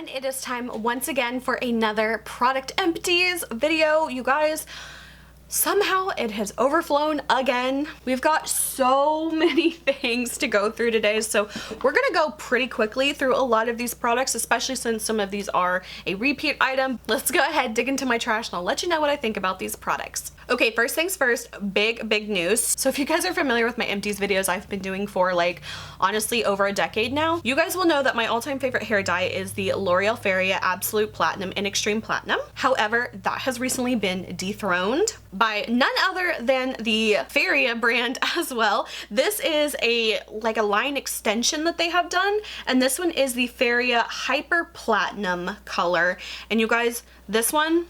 everyone, it is time once again for another product empties video. You guys, somehow it has overflown again. We've got so many things to go through today, so we're gonna go pretty quickly through a lot of these products, especially since some of these are a repeat item. Let's go ahead, dig into my trash, and I'll let you know what I think about these products. Okay, first things first, big news. So if you guys are familiar with my empties videos I've been doing for like honestly over a decade now, you guys will know that my all-time favorite hair dye is the L'Oreal Feria Absolute Platinum in Extreme Platinum. However, that has recently been dethroned by none other than the Feria brand as well. This is a line extension that they have done, and this one is the Feria Hyper Platinum color. And you guys, this one,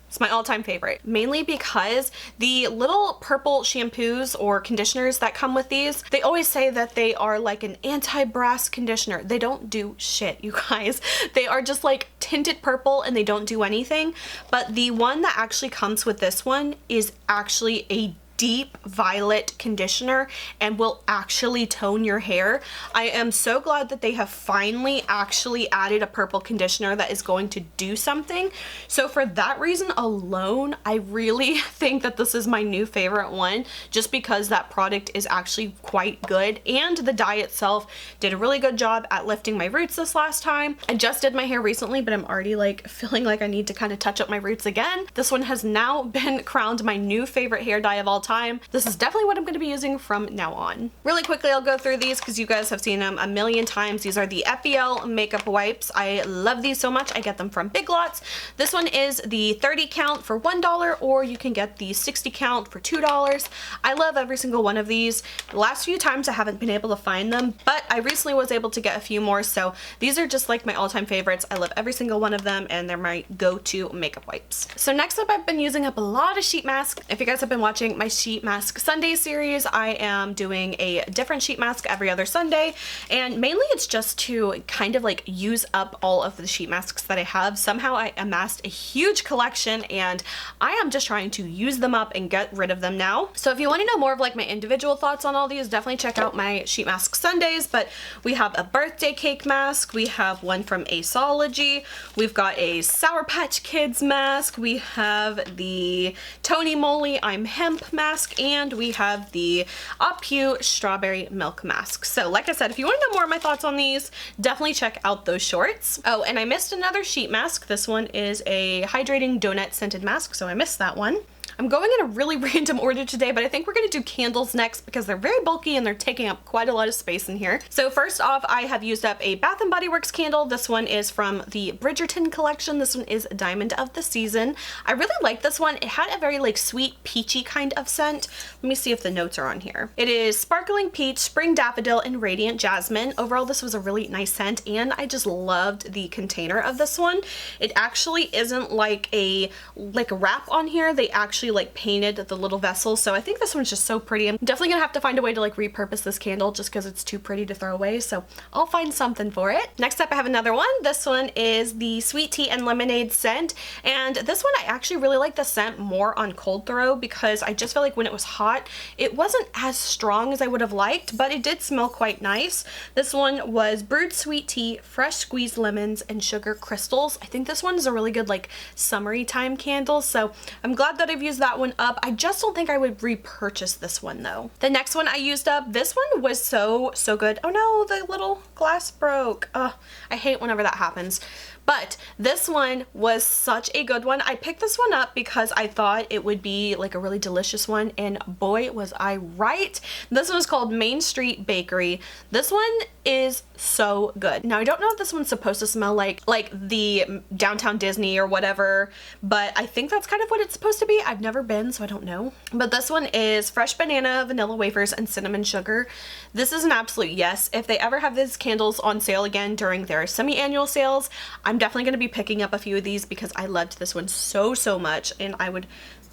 it's my all-time favorite, mainly because the little purple shampoos or conditioners that come with these, they always say that they are like an anti-brass conditioner. They don't do shit, you guys. They are just like tinted purple and they don't do anything. But the one that actually comes with this one is actually a deep violet conditioner and will actually tone your hair. I am so glad that they have finally actually added a purple conditioner that is going to do something. So for that reason alone, I really think that this is my new favorite one, just because that product is actually quite good, and the dye itself did a really good job at lifting my roots this last time. I just did my hair recently, but I'm already like feeling like I need to kind of touch up my roots again. This one has now been crowned my new favorite hair dye of all time. This is definitely what I'm going to be using from now on. Really quickly, I'll go through these because you guys have seen them a million times. These are the Epielle makeup wipes. I love these so much. I get them from Big Lots. This one is the 30 count for $1, or you can get the 60 count for $2. I love every single one of these. The last few times I haven't been able to find them, but I recently was able to get a few more, so these are just like my all-time favorites. I love every single one of them, and they're my go-to makeup wipes. So next up, I've been using up a lot of sheet masks. If you guys have been watching my sheet mask Sunday series, I am doing a different sheet mask every other Sunday, and mainly it's just to kind of like use up all of the sheet masks that I have. Somehow I amassed a huge collection and I am just trying to use them up and get rid of them now. So if you want to know more of like my individual thoughts on all these, definitely check out my sheet mask Sundays. But we have a birthday cake mask, we have one from Aceology, we've got a Sour Patch Kids mask, we have the Tony Moly I'm Hemp mask, and we have the Apu Strawberry Milk mask. So like I said, if you want to know more of my thoughts on these, definitely check out those shorts. Oh, and I missed another sheet mask. This one is a hydrating donut scented mask, so I missed that one. I'm going in a really random order today, but I think we're going to do candles next because they're very bulky and they're taking up quite a lot of space in here. So first off, I have used up a Bath & Body Works candle. This one is from the Bridgerton collection. This one is Diamond of the Season. I really like this one. It had a very like sweet peachy kind of scent. Let me see if the notes are on here. It is Sparkling Peach, Spring Daffodil, and Radiant Jasmine. Overall, this was a really nice scent, and I just loved the container of this one. It actually isn't like a wrap on here. They actually like painted the little vessel, so I think this one's just so pretty. I'm definitely gonna have to find a way to like repurpose this candle just because it's too pretty to throw away, so I'll find something for it. Next up, I have another one. This one is the Sweet Tea and Lemonade scent, and this one I actually really like the scent more on cold throw because I just feel like when it was hot it wasn't as strong as I would have liked, but it did smell quite nice. This one was brewed sweet tea, fresh squeezed lemons, and sugar crystals. I think this one is a really good like summery time candle, so I'm glad that I've used that one up. I just don't think I would repurchase this one though. The next one I used up, this one was so good. Oh no, the little glass broke. I hate whenever that happens. But this one was such a good one. I picked this one up because I thought it would be like a really delicious one, and boy was I right. This one is called Main Street Bakery. This one is so good. Now I don't know if this one's supposed to smell like the Downtown Disney or whatever, but I think that's kind of what it's supposed to be. I've never been, so I don't know. But this one is fresh banana, vanilla wafers, and cinnamon sugar. This is an absolute yes. If they ever have these candles on sale again during their semi-annual sales, I'm definitely going to be picking up a few of these because I loved this one so much, and I would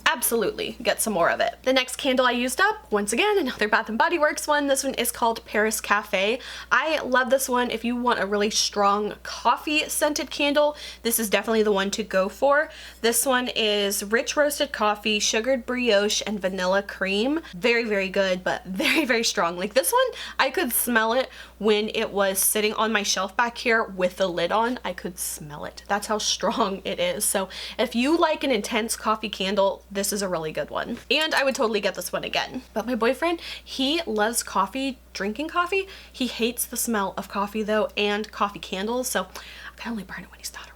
absolutely get some more of it. The next candle I used up, once again, another Bath & Body Works one. This one is called Paris Cafe. I love this one. If you want a really strong coffee scented candle, this is definitely the one to go for. This one is rich roasted coffee, sugared brioche, and vanilla cream. Very, very good, but very, very strong. Like this one, I could smell it when it was sitting on my shelf back here with the lid on. I could smell it. That's how strong it is. So if you like an intense coffee candle, this is a really good one. And I would totally get this one again. But my boyfriend, he loves coffee, drinking coffee. He hates the smell of coffee though, and coffee candles. So I can only burn it when he's not around.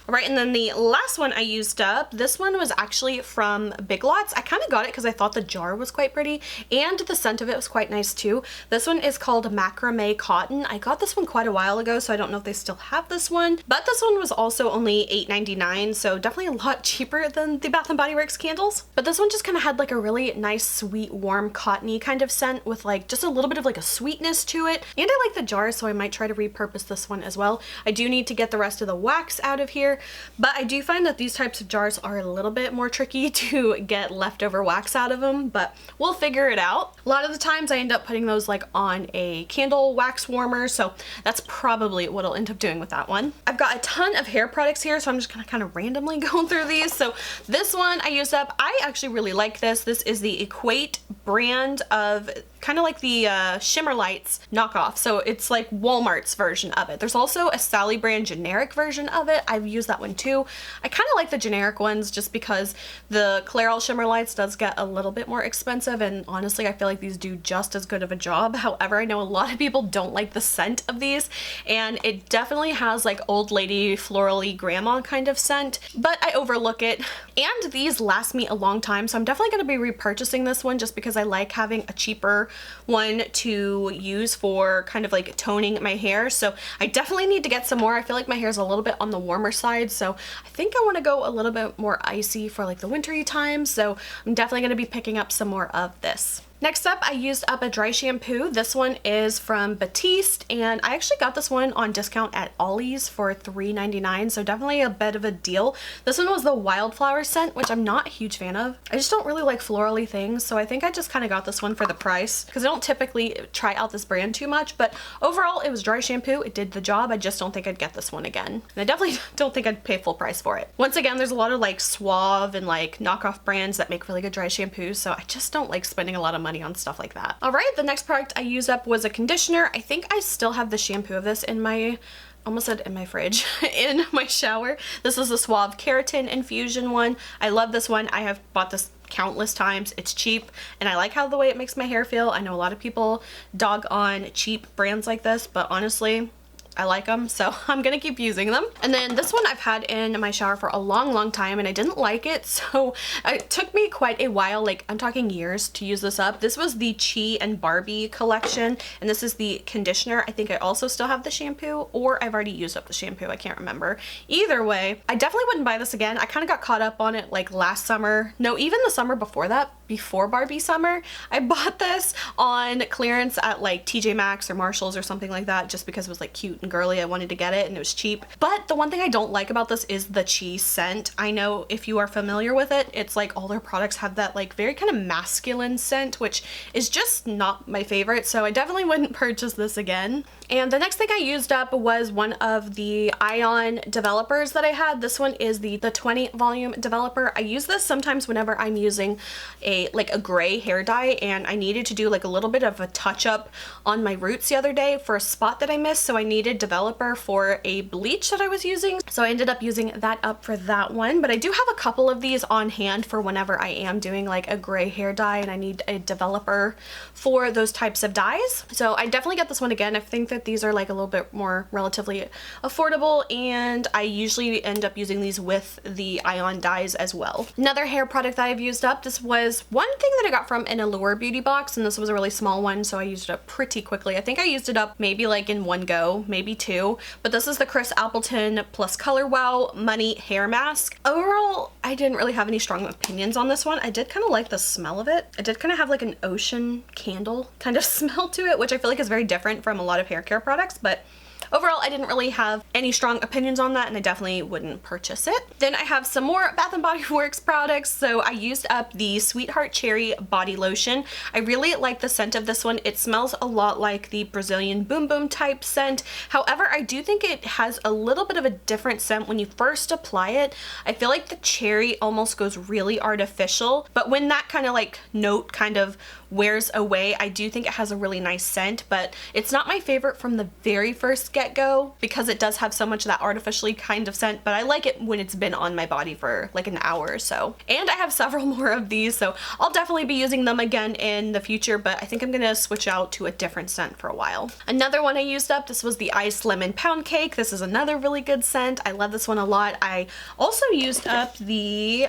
All right, and then the last one I used up, this one was actually from Big Lots. I kind of got it because I thought the jar was quite pretty and the scent of it was quite nice too. This one is called Macrame Cotton. I got this one quite a while ago, so I don't know if they still have this one, but this one was also only $8.99, so definitely a lot cheaper than the Bath & Body Works candles. But this one just kind of had like a really nice, sweet, warm, cottony kind of scent with like just a little bit of like a sweetness to it. And I like the jar, so I might try to repurpose this one as well. I do need to get the rest of the wax out of here, but I do find that these types of jars are a little bit more tricky to get leftover wax out of them, but we'll figure it out. A lot of the times I end up putting those like on a candle wax warmer, so that's probably what I'll end up doing with that one. I've got a ton of hair products here, so I'm just gonna kind of randomly go through these. So this one I used up. I actually really like this. This is the Equate brand of kind of like the Shimmer Lights knockoff. So it's like Walmart's version of it. There's also a Sally brand generic version of it. I've used that one too. I kind of like the generic ones just because the Clairol Shimmer Lights does get a little bit more expensive, and honestly I feel like these do just as good of a job. However, I know a lot of people don't like the scent of these, and it definitely has like old lady florally grandma kind of scent, but I overlook it. And these last me a long time, so I'm definitely going to be repurchasing this one just because I like having a cheaper one to use for kind of like toning my hair. So I definitely need to get some more. I feel like my hair is a little bit on the warmer side, so I think I want to go a little bit more icy for like the wintry times. So I'm definitely going to be picking up some more of this. Next up, I used up a dry shampoo. This one is from Batiste, and I actually got this one on discount at Ollie's for $3.99, so definitely a bit of a deal. This one was the Wildflower scent, which I'm not a huge fan of. I just don't really like florally things, so I think I just kind of got this one for the price because I don't typically try out this brand too much, but overall it was dry shampoo. It did the job. I just don't think I'd get this one again. And I definitely don't think I'd pay full price for it. Once again, there's a lot of like Suave and like knockoff brands that make really good dry shampoos, so I just don't like spending a lot of money on stuff like that. All right, the next product I used up was a conditioner. I think I still have the shampoo of this in my, almost said in my fridge, in my shower. This is the Suave Keratin infusion one. I love this one. I have bought this countless times. It's cheap and I like how the way it makes my hair feel. I know a lot of people dog on cheap brands like this, but honestly, I like them, so I'm gonna keep using them. And then this one I've had in my shower for a long time and I didn't like it, so it took me quite a while, like I'm talking years, to use this up. This was the Chi and Barbie collection, and this is the conditioner. I think I also still have the shampoo, or I've already used up the shampoo. I can't remember. Either way, I definitely wouldn't buy this again. I kind of got caught up on it like last summer. No, even the summer before that, before Barbie summer. I bought this on clearance at like TJ Maxx or Marshall's or something like that just because it was like cute and girly. I wanted to get it and it was cheap. But the one thing I don't like about this is the Chi scent. I know if you are familiar with it, it's like all their products have that like very kind of masculine scent, which is just not my favorite. So I definitely wouldn't purchase this again. And the next thing I used up was one of the ion developers that I had. This one is the 20 volume developer. I use this sometimes whenever I'm using a gray hair dye and I needed to do like a little bit of a touch up on my roots the other day for a spot that I missed, so I needed developer for a bleach that I was using, so I ended up using that up for that one. But I do have a couple of these on hand for whenever I am doing like a gray hair dye and I need a developer for those types of dyes, so I definitely get this one again. I think that these are like a little bit more relatively affordable and I usually end up using these with the ion dyes as well. Another hair product that I've used up, this was one thing that I got from an Allure beauty box, and this was a really small one, so I used it up pretty quickly. I think I used it up maybe like in one go, maybe two, but this is the Chris Appleton plus Colorwow Money Hair Mask. Overall, I didn't really have any strong opinions on this one. I did kind of like the smell of it. It did kind of have like an ocean candle kind of smell to it, which I feel like is very different from a lot of hair care products, but overall I didn't really have any strong opinions on that, and I definitely wouldn't purchase it. Then I have some more Bath & Body Works products. So I used up the Sweetheart Cherry Body Lotion. I really like the scent of this one. It smells a lot like the Brazilian Boom Boom type scent. However, I do think it has a little bit of a different scent when you first apply it. I feel like the cherry almost goes really artificial, but when that kind of like note kind of wears away, I do think it has a really nice scent, but it's not my favorite from the very first get-go because it does have so much of that artificially kind of scent, but I like it when it's been on my body for like an hour or so. And I have several more of these, so I'll definitely be using them again in the future, but I think I'm gonna switch out to a different scent for a while. Another one I used up, this was the Iced Lemon Poundcake. This is another really good scent. I love this one a lot. I also used up the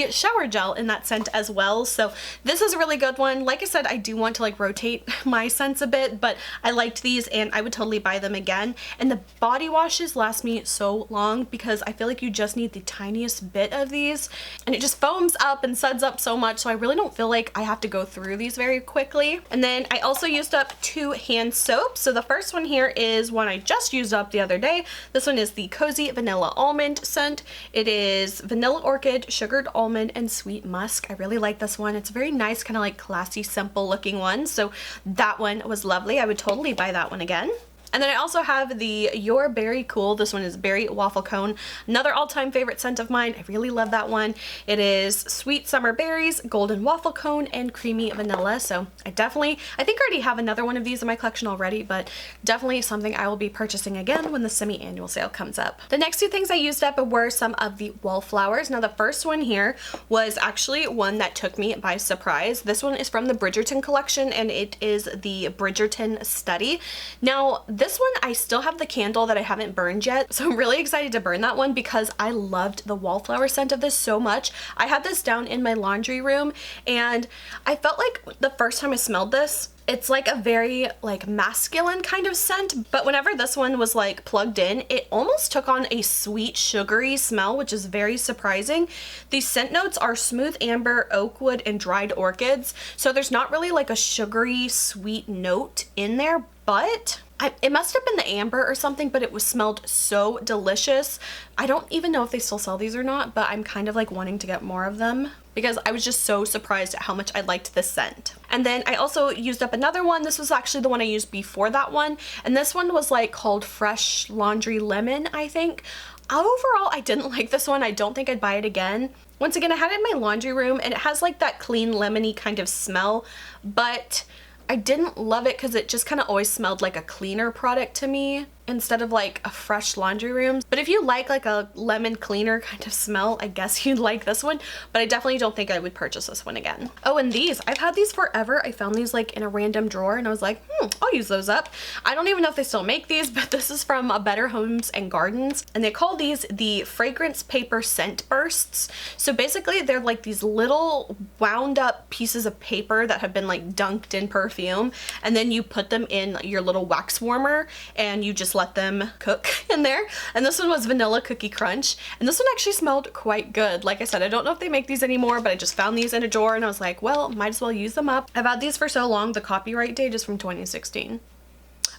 shower gel in that scent as well, so this is a really good one. Like I said, I do want to like rotate my scents a bit, but I liked these and I would totally buy them again. And the body washes last me so long because I feel like you just need the tiniest bit of these and it just foams up and suds up so much, so I really don't feel like I have to go through these very quickly. And then I also used up 2 hand soaps. So the first one here is one I just used up the other day. This one is the Cozy Vanilla Almond scent. It is vanilla orchid, sugared almond, and sweet musk. I really like this one. It's a very nice, kind of like classy, simple looking one, so that one was lovely. I would totally buy that one again. And then I also have the Your Berry Cool. This one is Berry Waffle Cone. Another all-time favorite scent of mine. I really love that one. It is sweet summer berries, golden waffle cone, and creamy vanilla. So I think I already have another one of these in my collection already, but definitely something I will be purchasing again when the semi-annual sale comes up. The next 2 things I used up were some of the Wallflowers. Now the first one here was actually one that took me by surprise. This one is from the Bridgerton collection and it is the Bridgerton Study. Now this one, I still have the candle that I haven't burned yet, so I'm really excited to burn that one because I loved the Wallflower scent of this so much. I had this down in my laundry room and I felt like the first time I smelled this, it's like a very like masculine kind of scent, but whenever this one was like plugged in, it almost took on a sweet sugary smell, which is very surprising. The scent notes are smooth amber, oak wood, and dried orchids, so there's not really like a sugary sweet note in there, but it must have been the amber or something, but it was smelled so delicious. I don't even know if they still sell these or not, but I'm kind of like wanting to get more of them because I was just so surprised at how much I liked this scent. And then I also used up another one. This was actually the one I used before that one, and this one was like called Fresh Laundry Lemon, I think. Overall, I didn't like this one. I don't think I'd buy it again. Once again, I had it in my laundry room and it has like that clean lemony kind of smell, but I didn't love it because it just kind of always smelled like a cleaner product to me instead of like a fresh laundry room. But if you like a lemon cleaner kind of smell, I guess you'd like this one, but I definitely don't think I would purchase this one again. Oh, and these, I've had these forever. I found these like in a random drawer and I was like, I'll use those up. I don't even know if they still make these, but this is from Better Homes and Gardens and they call these the Fragrance Paper Scent Bursts. So basically they're like these little wound up pieces of paper that have been like dunked in perfume, and then you put them in your little wax warmer and you just let them cook in there. And this one was Vanilla Cookie Crunch, and this one actually smelled quite good. Like I said, I don't know if they make these anymore, but I just found these in a drawer and I was like, well, might as well use them up. I've had these for so long. The copyright date is from 2016,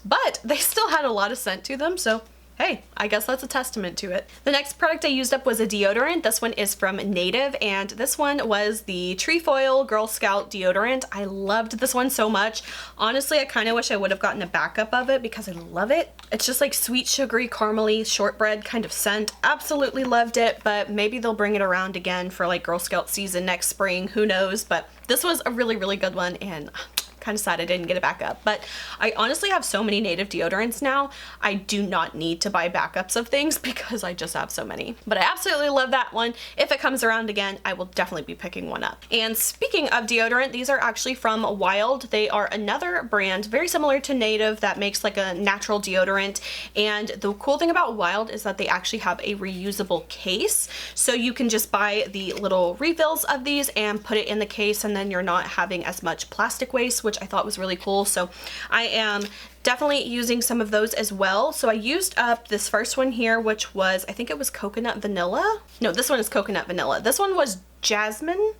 but they still had a lot of scent to them, so hey, I guess that's a testament to it. The next product I used up was a deodorant. This one is from Native, and this one was the Trefoil Girl Scout deodorant. I loved this one so much. Honestly, I kind of wish I would have gotten a backup of it because I love it. It's just like sweet, sugary, caramely, shortbread kind of scent. Absolutely loved it, but maybe they'll bring it around again for like Girl Scout season next spring. Who knows? But this was a really, really good one, and kind of sad I didn't get it back up. But I honestly have so many Native deodorants now, I do not need to buy backups of things because I just have so many. But I absolutely love that one. If it comes around again, I will definitely be picking one up. And speaking of deodorant, these are actually from Wild. They are another brand very similar to Native that makes like a natural deodorant, and the cool thing about Wild is that they actually have a reusable case, so you can just buy the little refills of these and put it in the case, and then you're not having as much plastic waste, which I thought was really cool. So I am definitely using some of those as well. So I used up this first one here, which was, I think it was coconut vanilla. No, this one is coconut vanilla. This one was jasmine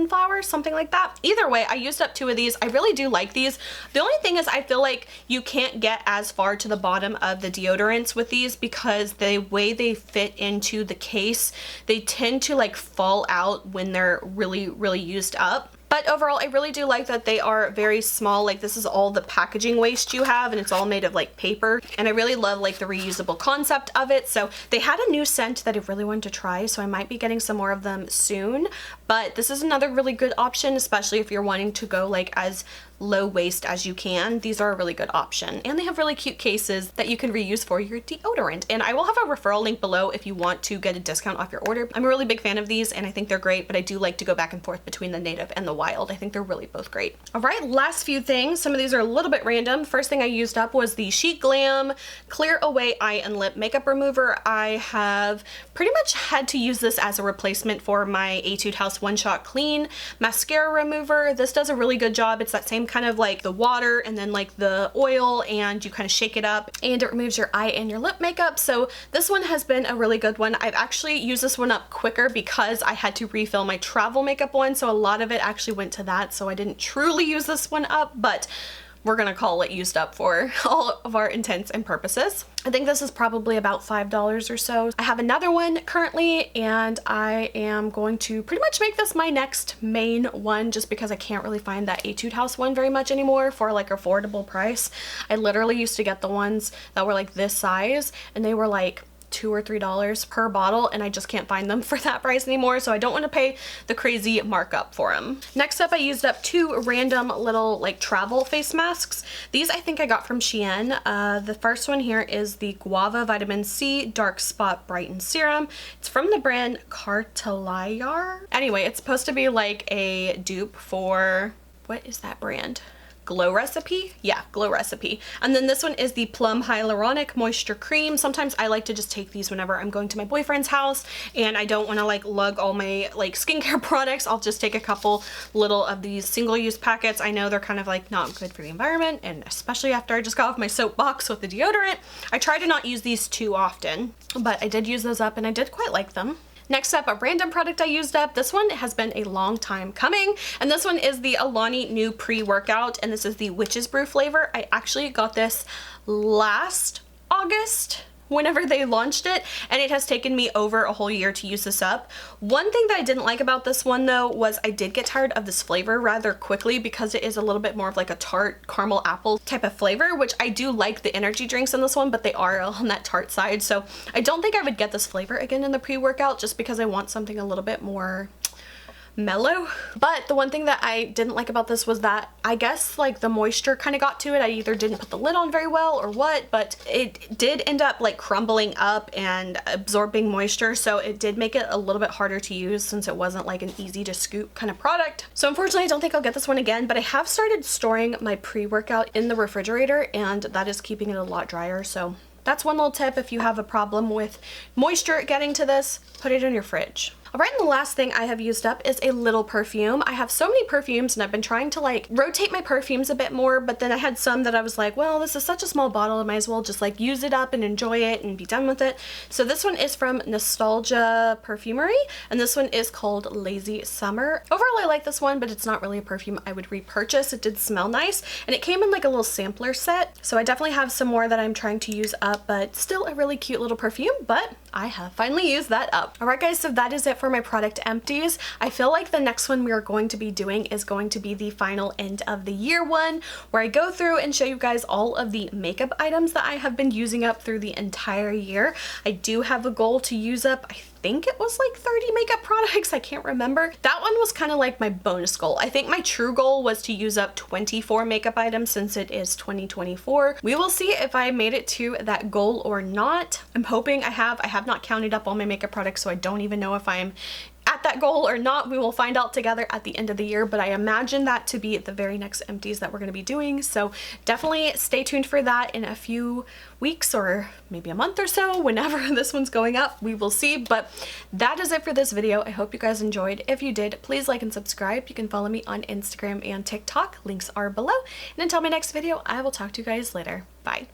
flower, something like that. Either way, I used up 2 of these. I really do like these. The only thing is I feel like you can't get as far to the bottom of the deodorants with these because the way they fit into the case, they tend to like fall out when they're really used up. But overall, I really do like that they are very small. Like this is all the packaging waste you have and it's all made of like paper. And I really love like the reusable concept of it. So they had a new scent that I really wanted to try. So I might be getting some more of them soon. But this is another really good option, especially if you're wanting to go like as low waste as you can. These are a really good option. And they have really cute cases that you can reuse for your deodorant. And I will have a referral link below if you want to get a discount off your order. I'm a really big fan of these and I think they're great, but I do like to go back and forth between the native and the wild. I think they're really both great. All right, last few things. Some of these are a little bit random. First thing I used up was the Chic Glam Clear Away Eye and Lip Makeup Remover. I have pretty much had to use this as a replacement for my Etude House One Shot Clean Mascara Remover. This does a really good job. It's that same kind of like the water and then like the oil, and you kind of shake it up and it removes your eye and your lip makeup. So this one has been a really good one. I've actually used this one up quicker because I had to refill my travel makeup one, so a lot of it actually went to that, so I didn't truly use this one up, but we're gonna call it used up for all of our intents and purposes. I think this is probably about $5 or so. I have another one currently and I am going to pretty much make this my next main one just because I can't really find that Etude House one very much anymore for like affordable price. I literally used to get the ones that were like this size and they were like $2 or $3 per bottle, and I just can't find them for that price anymore, so I don't want to pay the crazy markup for them. Next up, I used up 2 random little like travel face masks. These I think I got from Shein. The first one here is the Guava Vitamin C Dark Spot Brighten Serum. It's from the brand Cartelayar. Anyway, it's supposed to be like a dupe for, what is that brand? Glow Recipe? Yeah, Glow Recipe. And then this one is the Plum Hyaluronic Moisture Cream. Sometimes I like to just take these whenever I'm going to my boyfriend's house and I don't want to like lug all my like skincare products. I'll just take a couple little of these single-use packets. I know they're kind of like not good for the environment, and especially after I just got off my soapbox with the deodorant. I try to not use these too often, but I did use those up and I did quite like them. Next up, a random product I used up. This one has been a long time coming, and this one is the Alani new pre-workout, and this is the Witch's Brew flavor. I actually got this last August whenever they launched it, and it has taken me over a whole year to use this up. One thing that I didn't like about this one though was I did get tired of this flavor rather quickly because it is a little bit more of like a tart caramel apple type of flavor, which I do like the energy drinks in this one, but they are on that tart side. So I don't think I would get this flavor again in the pre-workout just because I want something a little bit more mellow. But the one thing that I didn't like about this was that I guess like the moisture kind of got to it. I either didn't put the lid on very well or what, but it did end up like crumbling up and absorbing moisture, so it did make it a little bit harder to use since it wasn't like an easy to scoop kind of product. So unfortunately I don't think I'll get this one again, but I have started storing my pre-workout in the refrigerator and that is keeping it a lot drier. So that's one little tip. If you have a problem with moisture getting to this, put it in your fridge. Alright, and the last thing I have used up is a little perfume. I have so many perfumes and I've been trying to like rotate my perfumes a bit more, but then I had some that I was like, well, this is such a small bottle, I might as well just like use it up and enjoy it and be done with it. So this one is from Nostalgia Perfumery, and this one is called Lazy Summer. Overall, I like this one, but it's not really a perfume I would repurchase. It did smell nice, and it came in like a little sampler set. So I definitely have some more that I'm trying to use up, but still a really cute little perfume, but I have finally used that up. Alright guys, so that is it for my product empties. I feel like the next one we are going to be doing is going to be the final end of the year one, where I go through and show you guys all of the makeup items that I have been using up through the entire year. I do have a goal to use up, I think it was like 30 makeup products, I can't remember. That one was kind of like my bonus goal. I think my true goal was to use up 24 makeup items since it is 2024. We will see if I made it to that goal or not. I'm hoping I have. I have not counted up all my makeup products, so I don't even know if I'm at that goal or not, we will find out together at the end of the year, but I imagine that to be the very next empties that we're going to be doing. So definitely stay tuned for that in a few weeks or maybe a month or so, whenever this one's going up, we will see. But that is it for this video. I hope you guys enjoyed. If you did, please like and subscribe. You can follow me on Instagram and TikTok. Links are below. And until my next video, I will talk to you guys later. Bye.